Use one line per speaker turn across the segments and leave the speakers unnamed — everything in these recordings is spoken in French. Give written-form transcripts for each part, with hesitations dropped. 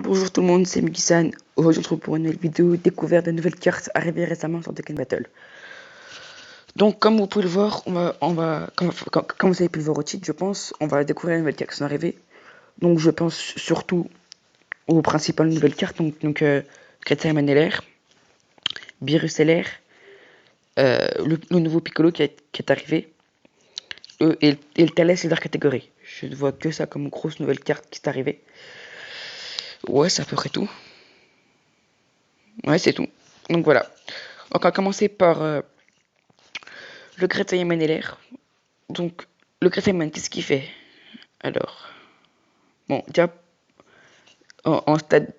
Bonjour tout le monde, c'est Mikisan. Aujourd'hui on se retrouve pour une nouvelle vidéo découverte de nouvelles cartes arrivées récemment sur Tekken Battle. Donc comme vous pouvez le voir, comme vous avez pu le voir au titre, je pense, on va découvrir les nouvelles cartes qui sont arrivées. Donc je pense surtout aux principales nouvelles cartes, donc Chrétien LR, Beerus LR, le nouveau Piccolo qui est arrivé, et le Thales Leader catégorie. Je ne vois que ça comme grosse nouvelle carte qui est arrivée. Ouais, c'est à peu près tout. Ouais, c'est tout. Donc voilà. On va commencer par le Chrétien LR. Donc, le Chrétien, qu'est-ce qu'il fait? Alors, bon, déjà, en stade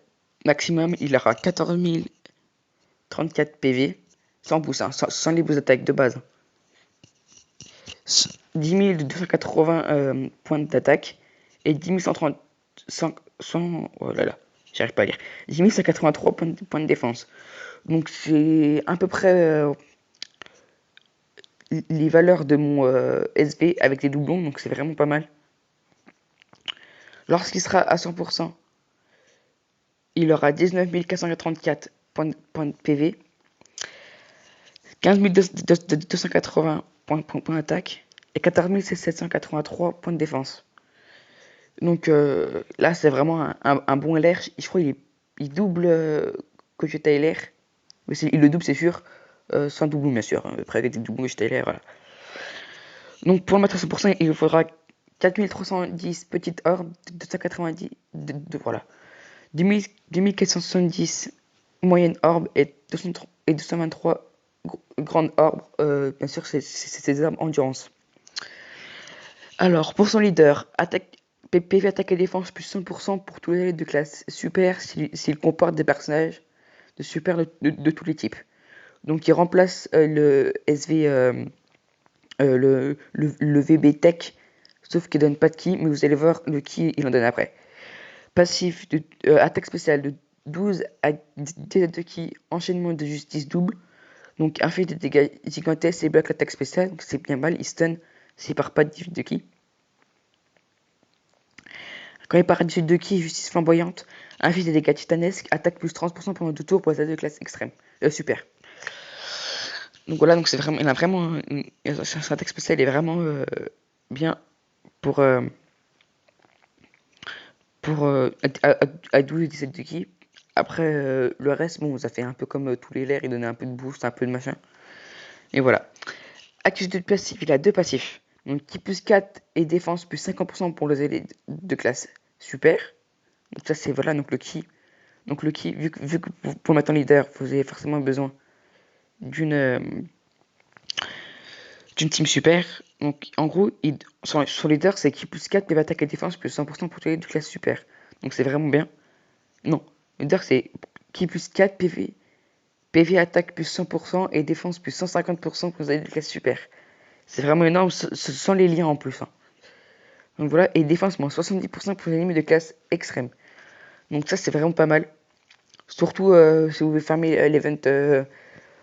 maximum, il aura 14 034 PV, sans boost, hein, sans les boosts d'attaque de base. 10 280 points d'attaque et 10 130, oh là là, j'arrive pas à lire. 10 183 points de défense. Donc, c'est à peu près les valeurs de mon SV avec les doublons, donc c'est vraiment pas mal. Lorsqu'il sera à 100%, il aura 19 434 points de PV, 15 280 points d'attaque et 14 783 points de défense. Donc là, c'est vraiment un bon LR. Je crois qu'il double Gogeta LR. Mais il le double, c'est sûr. Sans double, bien sûr. Après, avec des doubles Gogeta LR, voilà. Donc pour le mettre à 100%, il faudra 4310 petites orbes, 290, voilà. 2470 moyenne orbe et 223 grandes orbes. Bien sûr, c'est des armes endurance. Alors, pour son leader, PV attaque et défense plus 100% pour tous les de classe super s'il comporte des personnages de super de tous les types. Donc, il remplace le SV, le VB Tech, sauf qu'il donne pas de ki, mais vous allez voir le ki, il en donne après. Passif de attaque spéciale de 12 à 17 de ki, enchaînement de justice double. Donc un fait de dégâts gigantesques et bloque l'attaque spéciale, donc c'est bien mal, il stun s'il part pas de 18 de ki. Quand il part à 18 de ki, justice flamboyante, un fait de dégâts titanesques, attaque plus 30% pendant 2 tours pour les attaques de classe extrême. Super. Donc voilà, donc c'est vraiment, il a vraiment, son attaque spéciale est vraiment bien pour à 12 et 17 de ki. Après, le reste, bon, ça fait un peu comme tous les lairs, il donnait un peu de boost, un peu de machin. Et voilà. Activité de passif, il a deux passifs. Donc, ki plus 4 et défense plus 50% pour les ailes de classe super. Donc, ça, c'est voilà, donc le ki. Donc, le ki, vu que pour mettre en leader, vous avez forcément besoin d'une team super. Donc, en gros, son leader, c'est ki plus 4 PV attaque et défense plus 100% pour les ailes de classe super. Donc, c'est vraiment bien. Non, le leader, c'est ki plus 4 PV attaque plus 100% et défense plus 150% pour les ailes de classe super. C'est vraiment énorme, sans les liens en plus. Hein. Donc voilà, et défense moins 70% pour les ennemis de classe extrême. Donc ça, c'est vraiment pas mal. Surtout si vous voulez farmer l'event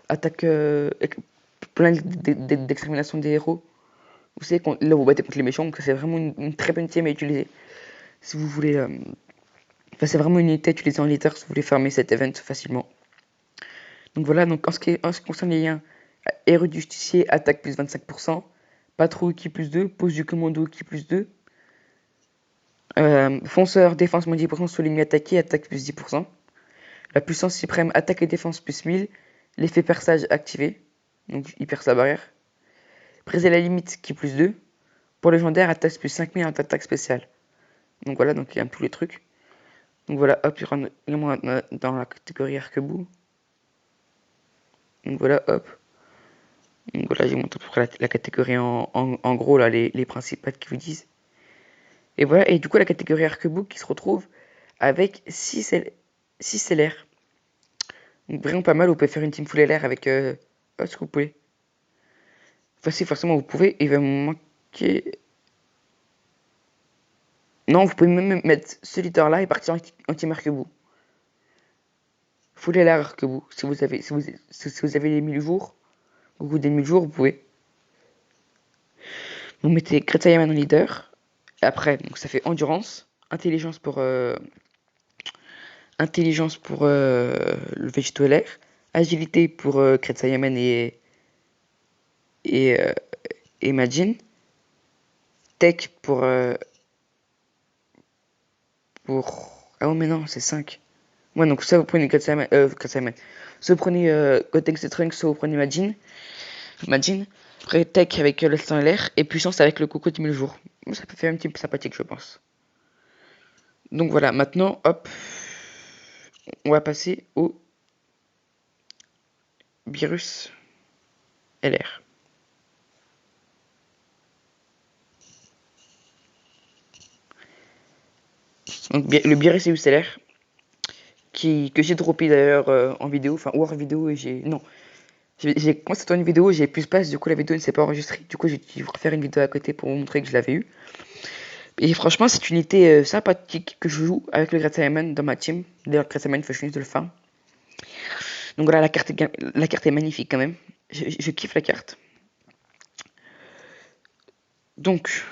attaque plein d'extermination des héros. Vous savez, là vous battez contre les méchants, donc c'est vraiment une très bonne team à utiliser. Si vous voulez. Enfin, c'est vraiment une unité à utiliser en leader si vous voulez farmer cet event facilement. Donc voilà, donc en ce qui concerne les liens, héros du justicier attaque plus 25%, patrouille qui plus 2, pose du commando qui plus 2, fonceur défense moins 10% sur l'ennemi attaqué, attaque plus 10%, la puissance suprême attaque et défense plus 1000, l'effet perçage activé, donc il perce la barrière, briser la limite qui plus 2, pour légendaire attaque plus 5000 en attaque spéciale. Donc voilà, donc il y a tous les trucs. Donc voilà, hop, il rentre également dans la catégorie arquebou. Donc voilà, hop. Donc voilà, je vous montre à peu près la catégorie en gros, là, les principales qui vous disent. Et voilà, et du coup, la catégorie arquebook qui se retrouve avec 6 LR. Donc vraiment pas mal, vous pouvez faire une team full LR avec ce que vous pouvez. Enfin, si, forcément, vous pouvez, il va me manquer. Non, vous pouvez même mettre ce leader là et partir en team arquebook. Full LR arquebook. Si vous avez les 1000 jours, beaucoup des 1000 jours, vous pouvez. Vous mettez Greta Yaman en leader. Et après, donc ça fait endurance, intelligence pour intelligence pour le végétaux LR, agilité pour Kretsayaman et, euh, et Majin, tech pour... Ah ouais mais non, c'est 5. Ouais donc ça vous prenez Kretsayaman. Soit vous prenez Gotex de Trunks, soit vous prenez Majin. Après tech avec l'instant LR et puissance avec le coco de 1000 jours. Ça peut faire un petit peu sympathique je pense. Donc voilà, maintenant hop, on va passer au virus LR. Donc le virus LR que j'ai droppé d'ailleurs en vidéo, enfin ou hors vidéo et j'ai... Non, j'ai commencé à tourner une vidéo, j'ai plus de place, du coup la vidéo ne s'est pas enregistrée. Du coup j'ai dû refaire une vidéo à côté pour vous montrer que je l'avais eu. Et franchement c'est une unité sympathique que je joue avec le Gratsaman dans ma team. D'ailleurs le Gratsaman faut finir de le farm. Donc voilà la carte est magnifique quand même. Je kiffe la carte. Donc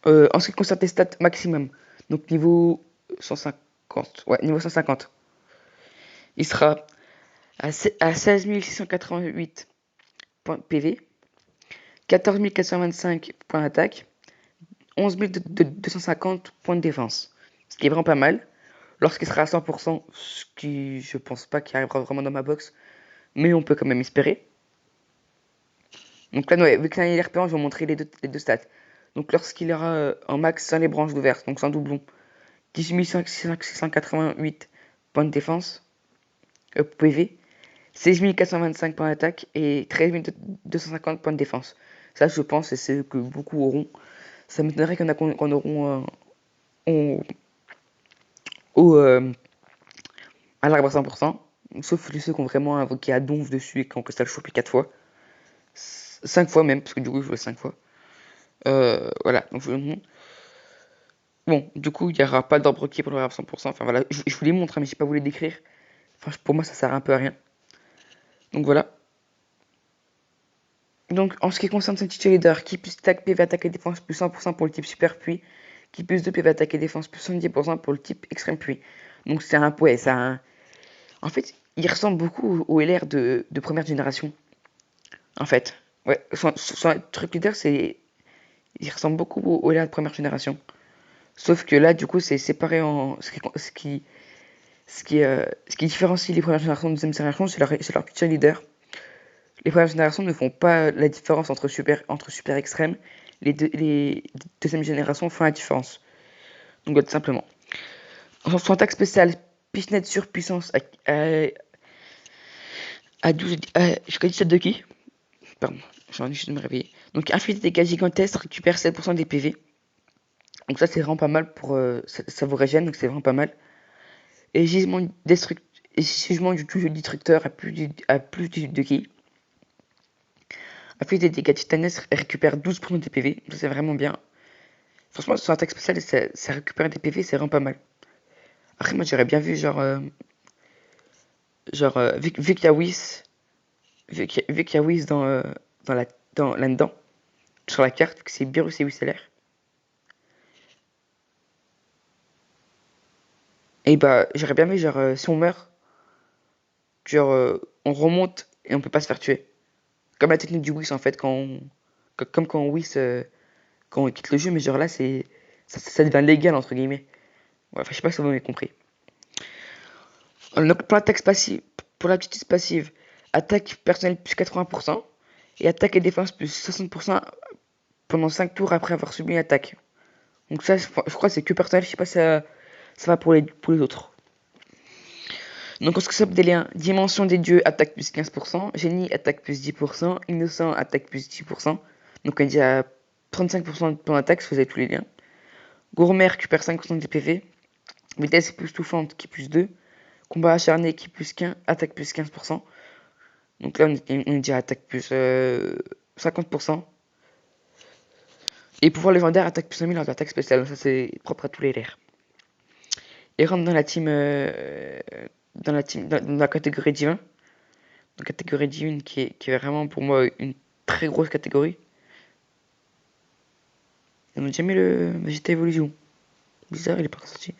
en ce qui concerne les stats maximum, donc niveau 150, ouais niveau 150, il sera à 16 688 points PV, 14 425 points d'attaque, 11 250 points de défense. Ce qui est vraiment pas mal. Lorsqu'il sera à 100%, ce qui je pense pas qu'il arrivera vraiment dans ma box, mais on peut quand même espérer. Donc là, ouais, vu que c'est un IRP, je vais vous montrer les deux stats. Donc lorsqu'il aura en max sans les branches ouvertes, donc sans doublon, 18 688 points de défense, PV, 16 425 points d'attaque et 13 250 points de défense. Ça, je pense, et c'est ce que beaucoup auront. Ça m'étonnerait qu'il y en a qu'on auront à l'arbre à 100%. Sauf ceux qui ont vraiment invoqué à donf dessus et qui ont que ça le choper 4 fois. 5 fois même, parce que du coup, je jouais 5 fois. Voilà. Donc, bon, du coup, il n'y aura pas d'arbre qui pour le à 100%. Enfin voilà, je vous les montre, hein, mais je n'ai pas voulu décrire. Enfin, pour moi, ça sert un peu à rien. Donc voilà. Donc, en ce qui concerne ce teacher leader, qui plus stack PV attaque et défense plus 100% pour le type super puits, qui plus 2 PV attaque et défense plus 70% pour le type extrême puits. Donc, c'est un. Ouais, c'est un. En fait, il ressemble beaucoup au LR de première génération. En fait. Ouais, son truc leader, c'est. Il ressemble beaucoup au LR de première génération. Sauf que là, du coup, c'est séparé en. Ce qui différencie les premières générations de deuxième génération, c'est leur teacher leader. Les premières générations ne font pas la différence entre super extrême. Les deuxième générations font la différence. Donc, tout simplement. Son attaque spéciale, Pichenette sur puissance à 12. Jusqu'à 17 de qui? Pardon, j'ai envie de me réveiller. Donc, infinité des dégâts gigantesques, récupère 7% des PV. Donc, ça, c'est vraiment pas mal pour. Ça vous régène, donc c'est vraiment pas mal. Et gisement du destructeur à plus de qui? Infinité des dégâts titanesques récupère 12% des PV. Ça, c'est vraiment bien. Franchement, sur attaque spéciale, ça récupère des PV, c'est vraiment pas mal. Après, moi, j'aurais bien vu, vu qu'il y a Whis, vu qu'il y a Whis là-dedans, sur la carte, que c'est Virus et Whistler. Et bah, j'aurais bien vu, si on meurt, on remonte et on peut pas se faire tuer. Comme la technique du Whis, en fait, comme quand on Whis, quand on quitte le jeu, mais genre là, ça devient légal, entre guillemets. Ouais, enfin, je sais pas si vous m'avez compris. Donc, pour la petite passive, attaque personnelle plus 80% et attaque et défense plus 60% pendant 5 tours après avoir subi une attaque. Donc ça, je crois que c'est que personnel, je sais pas si ça va pour les autres. Donc on se soit des liens, dimension des dieux, attaque plus 15%, génie, attaque plus 10%, innocent, attaque plus 10%. Donc on dit à 35% de ton attaque si vous avez tous les liens. Gourmet récupère 5% des PV, vitesse plus touffante qui plus 2, combat acharné qui plus 15, attaque plus 15%. Donc là on dit attaque plus 50%. Et pouvoir légendaire, attaque plus 5000 en attaque spéciale. Ça, c'est propre à tous les LR. Et rentre dans la team. Dans la catégorie divin. Dans la catégorie divine qui est vraiment pour moi une très grosse catégorie. On a déjà mis le Vegeta Evolution. Bizarre, il est pas encore sorti.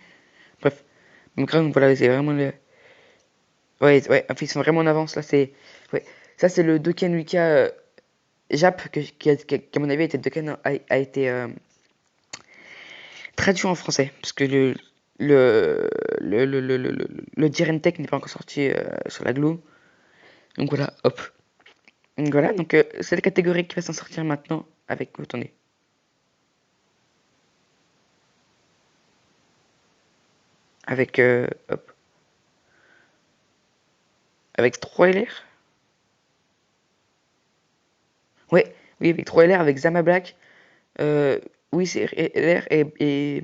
Bref. Donc voilà, c'est vraiment le... Ouais, en fait, ils sont vraiment en avance, là, c'est... Ouais. Ça, c'est le Dokkan Wika Jap, qui, à mon avis, a été traduit en français, parce que le Direntech n'est pas encore sorti sur la Glo. Donc voilà, hop. Donc voilà, donc c'est la catégorie qui va s'en sortir maintenant avec, attendez, avec, hop, avec 3 LR. Ouais, oui, avec 3 LR, avec Zama Black, oui, c'est LR et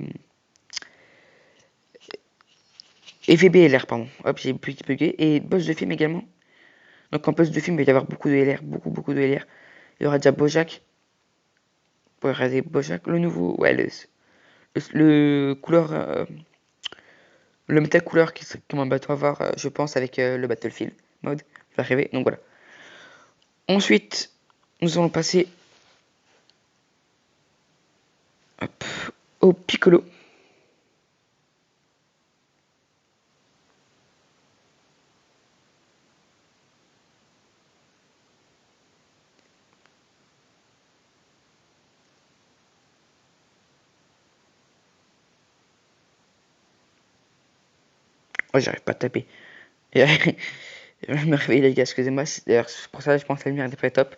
VBLR, pardon. Hop, j'ai plus bugué. Et boss de film également. Donc en poste de film, il va y avoir beaucoup de LR, beaucoup de LR. Il y aura déjà Bojack. Pour regarder Bojack, le nouveau, ouais, le couleur, le métal couleur qu'on va avoir, je pense, avec le Battlefield mode va arriver. Donc voilà. Ensuite, nous allons passer hop, au Piccolo. Oh, j'arrive pas à taper. Je me réveille les gars, excusez-moi. D'ailleurs, c'est pour ça que je pense que la lumière n'est pas top.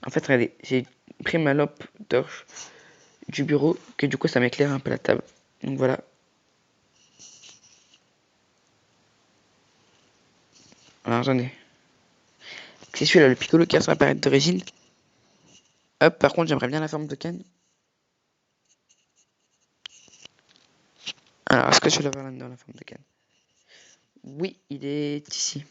En fait, regardez, j'ai pris ma lampe torche du bureau, que du coup ça m'éclaire un peu la table. Donc voilà. Alors attendez. C'est celui-là, le Piccolo qui a son appareil d'origine. Hop, par contre, j'aimerais bien la forme de canne. Alors, est-ce que je vais l'avoir là-dedans, la forme de canne? Oui, il est ici.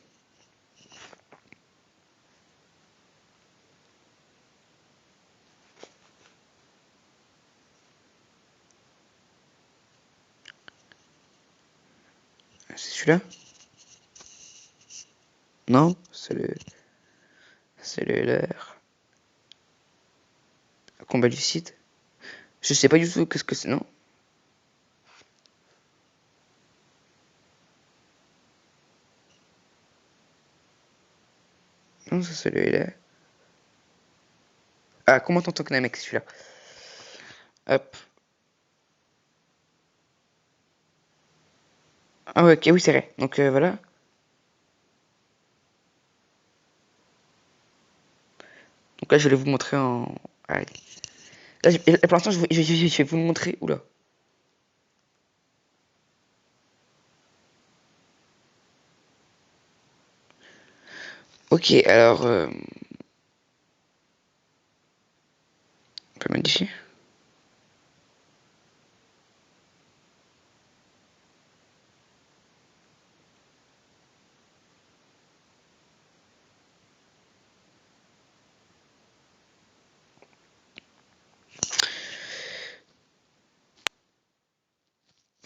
C'est celui-là? Non, c'est le leur. Combat du site. Je sais pas du tout qu'est-ce que c'est, non? Non, ça c'est le LR. Ah, comment t'entends que mec, c'est celui-là? Hop. Ah ouais, ok, oui, c'est vrai. Donc voilà. Donc là, je vais vous montrer en. Allez. Là, pour l'instant, je vais vous le montrer. Oula. Ok, alors. On peut modifier.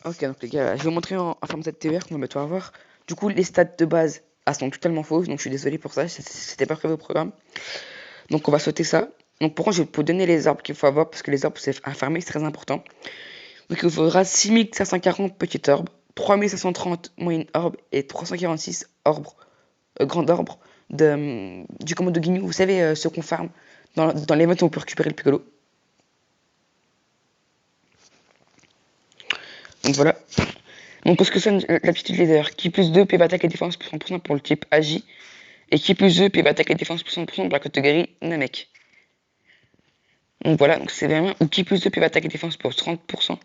Ok, donc les gars, je vais vous montrer en forme ZTR qu'on va bientôt avoir. Du coup, les stats de base, elles sont totalement fausses, donc je suis désolé pour ça, c'était pas prévu au programme. Donc on va sauter ça. Donc pourquoi je vais vous donner les arbres qu'il faut avoir, parce que les arbres c'est à farmer, c'est très important. Donc il faudra 6540 petits arbres, 3530 moyennes arbres et 346 arbres, grands arbres du commando Guignou. Vous savez, ceux qu'on farme dans les où on peut récupérer le piccolo. Donc voilà. Donc parce que ça, l'aptitude leader, qui plus 2 PV attaque et défense plus 100% pour le type Agi, et qui plus 2 PV attaque et défense plus 100% pour la catégorie Namek. Donc voilà, donc c'est vraiment, ou qui plus 2 PV attaque et défense pour 30%.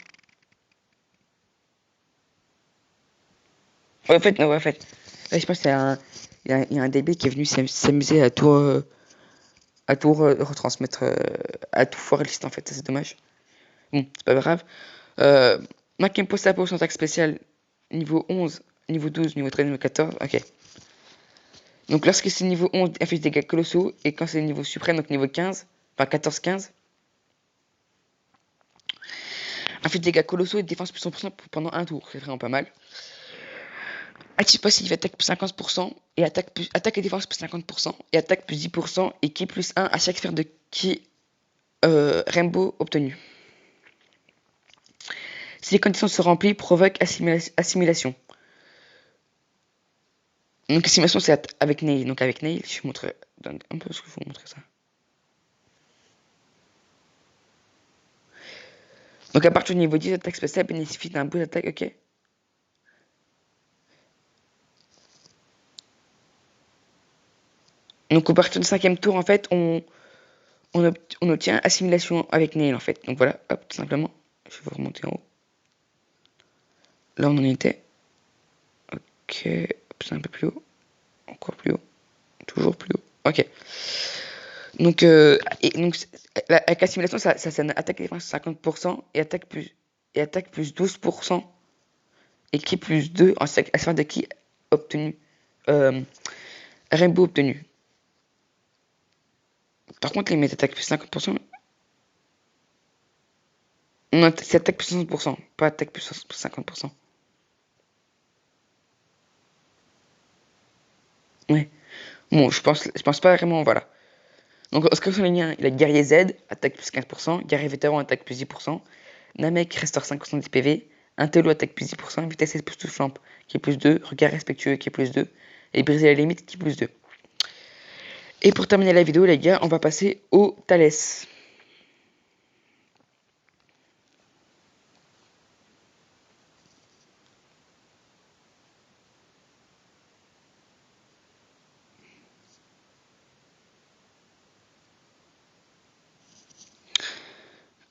Ouais, en fait, non, ouais, en fait, ouais, je pense qu'il y a un DB qui est venu s'amuser à tout retransmettre, à tout foirer le site en fait, c'est dommage. Bon, c'est pas grave. Euh, Makempo Sapo, son attaque spéciale, niveau 11, niveau 12, niveau 13, niveau 14, ok. Donc lorsque c'est niveau 11, elle fait des dégâts colossaux, et quand c'est niveau suprême, donc niveau 15, enfin 14-15, elle fait des dégâts colossaux et défense plus 100% pendant un tour, c'est vraiment pas mal. Active passive, attaque plus 50%, et attaque et défense plus 50%, et attaque plus 10%, et ki plus 1 à chaque sphère de ki Rainbow obtenue. Si les conditions sont remplies, provoque assimilation. Donc assimilation c'est avec Nail. Donc avec Nail, je vous montre un peu ce que je vous montrer ça. Donc à partir du niveau 10, l'attaque spéciale bénéficie d'un boost d'attaque, ok. Donc à partir du 5e tour, en fait, on obtient assimilation avec Nail, en fait. Donc voilà, hop, tout simplement. Je vais vous remonter en haut. Là, on en était. Ok, c'est un peu plus haut. Encore plus haut. Toujours plus haut. Ok. Donc, avec assimilation, ça attaque et défense 50% et attaque plus 12% et qui plus 2 en à de qui obtenu. Euh, Rainbow obtenu. Par contre, les méta attaque plus 50%. Non, c'est attaque plus 60%, pas attaque plus 50%. Ouais. Bon, je pense pas vraiment, voilà. Donc, Oscar Solenia, il a guerrier Z, attaque plus 15%, guerrier vétéran, attaque plus 10%, Namek restaure 5% des PV, Intello attaque plus 10%, vitesse plus tout flamp qui est plus 2, regard respectueux qui est plus 2, et briser la limite qui est plus 2. Et pour terminer la vidéo, les gars, on va passer au Thalès.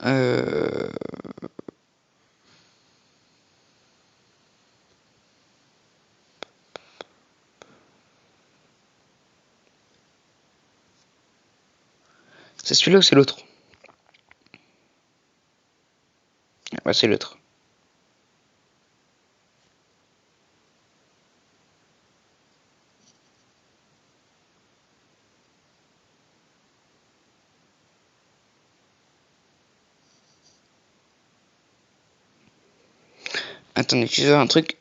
Euh... C'est celui-là ou c'est l'autre? Ouais, c'est l'autre. Attendez, je vais voir un truc.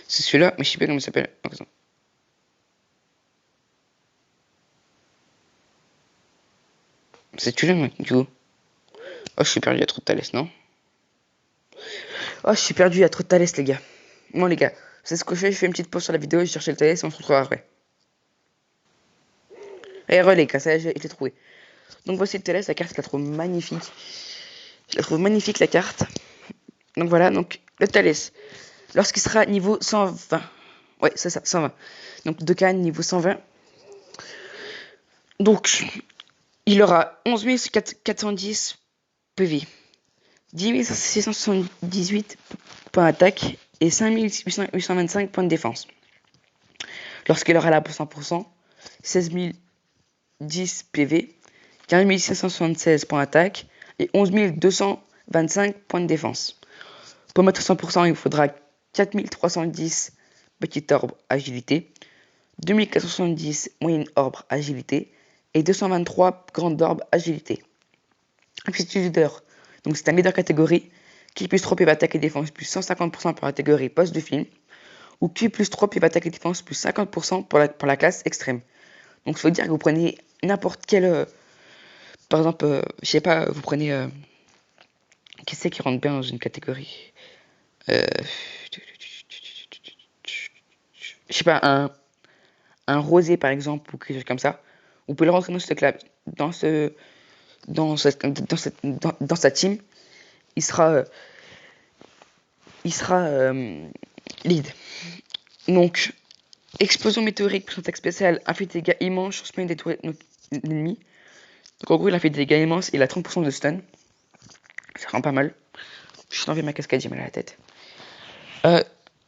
C'est celui-là, mais je sais pas comment il s'appelle. C'est celui-là, du coup. Oh, je suis perdu, il y a trop de Thalès, non? Oh, je suis perdu, il y a trop de Thalès, les gars. Bon, les gars, c'est ce que je fais une petite pause sur la vidéo, je cherche le Thalès et on se retrouvera après. Et les gars, ça, je l'ai trouvé. Donc voici le Thalès, la carte, je la trouve magnifique. Je la trouve magnifique, la carte. Donc voilà, donc le Thalès, lorsqu'il sera niveau 120. Ouais, c'est ça, 120. Donc 2 cannes niveau 120. Donc, il aura 11 410 PV, 10 678 points d'attaque et 5 825 points de défense. Lorsqu'il aura la pour 100%, 16 010 PV, 15 576 points d'attaque et 11 225 points de défense. Pour mettre 100%, il faudra 4 310 petites orbes agilité, 2 470 moyennes orbes agilité et 223 grandes orbes agilité. Aptitude leader, donc c'est un leader catégorie qui plus 3 PV attaque et défense plus 150% pour la catégorie poste de film, ou qui plus 3 PV attaque et défense plus 50% pour la classe extrême. Donc ça veut dire que vous prenez n'importe quel... par exemple, je sais pas, vous prenez... qui c'est qui rentre bien dans une catégorie je sais pas, un rosé par exemple, ou quelque chose comme ça. Vous pouvez le rentrer dans sa team. Il sera lead. Donc, explosion météorique plus attaque spéciale, a fait des dégâts immenses sur spawn des tours ennemis. Donc en gros, il a fait des dégâts immenses, il a 30% de stun. Ça rend pas mal. Je t'envoie ma cascade, j'ai mal à la tête.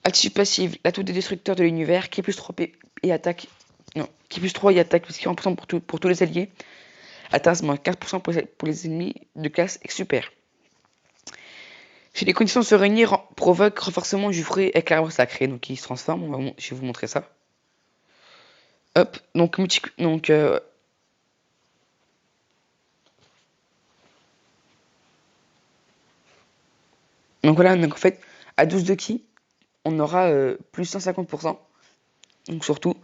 Attitude passive, l'atout des destructeurs de l'univers, qui est plus 3 et attaque. Non, qui est plus 3 et attaque plus 40% pour tous les alliés. Atteint moins 15% pour les ennemis de classe super. Si les conditions se réunir, provoque renforcement du fruit avec l'arbre sacré. Donc il se transforme, je vais vous montrer ça. Hop, donc voilà, donc en fait, à 12 de ki, on aura plus 150%. Donc surtout.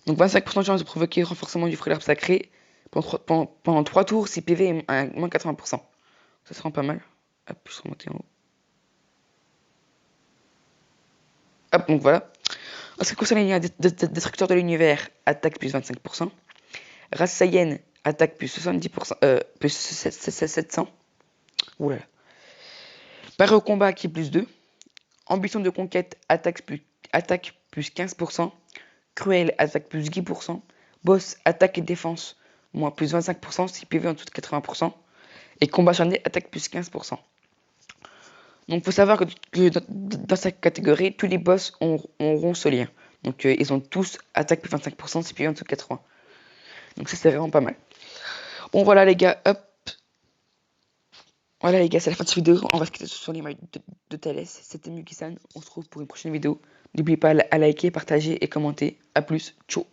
Donc 25% de chance de provoquer renforcement du fruit d'arbre sacré pendant 3 tours si PV est à moins 80%. Ça se rend pas mal. Hop, je vais remonter en haut. Hop, donc voilà. En ce qui concerne les destructeurs de l'univers, attaque plus 25%. Race Saiyan, attaque plus 70%, plus 700. Oulala. Paré au combat qui est plus 2. Ambition de conquête, attaque plus 15%. Cruel, attaque plus 10%. Boss, attaque et défense, moins plus 25%, si PV en dessous de 80%. Et combat charné, attaque plus 15%. Donc il faut savoir que dans cette catégorie, tous les boss auront ce lien. Donc ils ont tous attaque plus 25%, si PV en dessous de 80%. Donc ça c'est vraiment pas mal. Bon voilà les gars, hop. Voilà les gars, c'est la fin de cette vidéo. On va se quitter sur l'image de Thalès. C'était Muki-san. On se retrouve pour une prochaine vidéo. N'oubliez pas à liker, partager et commenter. A plus. Ciao.